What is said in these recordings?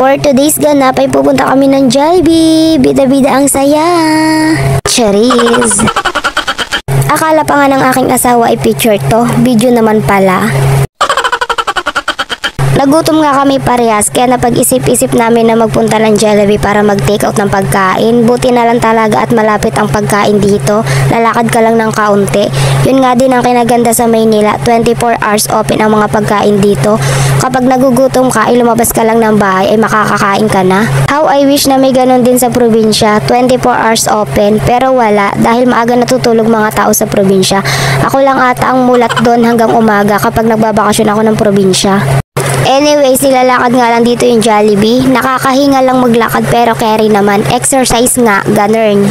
For today's ganap ay pupunta kami ng Jollibee. Bida-bida ang saya. Charis. Akala pa nga ng aking asawa ay picture to. Video naman pala. Nagutom nga kami parehas kaya napag-isip-isip namin na magpunta ng Jollibee para mag-take out ng pagkain. Buti na lang talaga at malapit ang pagkain dito. Lalakad ka lang ng kaunti. Yun nga din ang kinaganda sa Maynila. 24 hours open ang mga pagkain dito. Kapag nagugutom ka ay lumabas ka lang ng bahay ay makakakain ka na. How I wish na may ganun din sa probinsya. 24 hours open pero wala dahil maaga natutulog mga tao sa probinsya. Ako lang ata ang mulat doon hanggang umaga kapag nagbabakasyon ako ng probinsya. Anyways, nilalakad nga lang dito yung Jollibee. Nakakahinga lang maglakad pero carry naman. Exercise nga, ganun.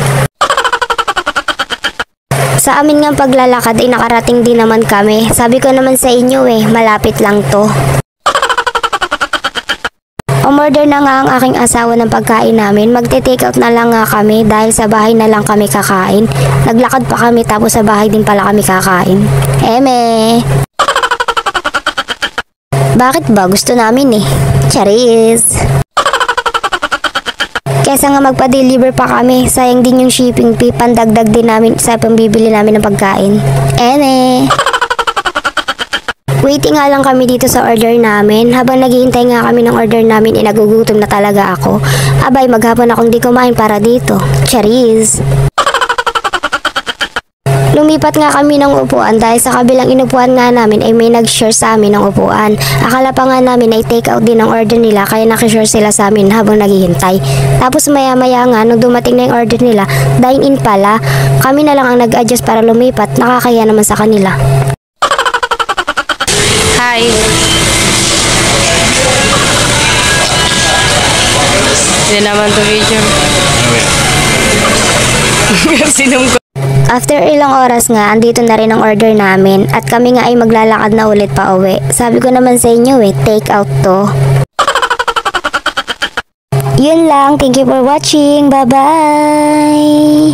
Sa amin nga paglalakad ay nakarating din naman kami. Sabi ko naman sa inyo malapit lang to. Umorder na nga ang aking asawa ng pagkain namin. Magte-take out na lang nga kami dahil sa bahay na lang kami kakain. Naglakad pa kami tapos sa bahay din pala kami kakain. Eme! Bakit ba? Gusto namin Charis! Kesa nga magpa-deliver pa kami, sayang din yung shipping fee, pandagdag din namin sa pambibili namin ng pagkain. Waiting nga lang kami dito sa order namin. Habang naghihintay nga kami ng order namin, nagugutom na talaga ako. Abay, maghapon akong di kumain para dito. Charis! Lumipat nga kami ng upuan dahil sa kabilang inupuan nga namin ay may nag-share sa amin ng upuan. Akala pa nga namin ay take out din ang order nila kaya nakishare sila sa amin habang naghihintay. Tapos maya-maya nga nung dumating na yung order nila, dine-in pala. Kami na lang ang nag-adjust para lumipat, nakakaya naman sa kanila. Hi! Hindi naman to video. Sinong ko? After ilang oras nga, andito na rin ang order namin at kami nga ay maglalakad na ulit pa uwi. Sabi ko naman sa inyo take out to. Yun lang, thank you for watching, bye bye!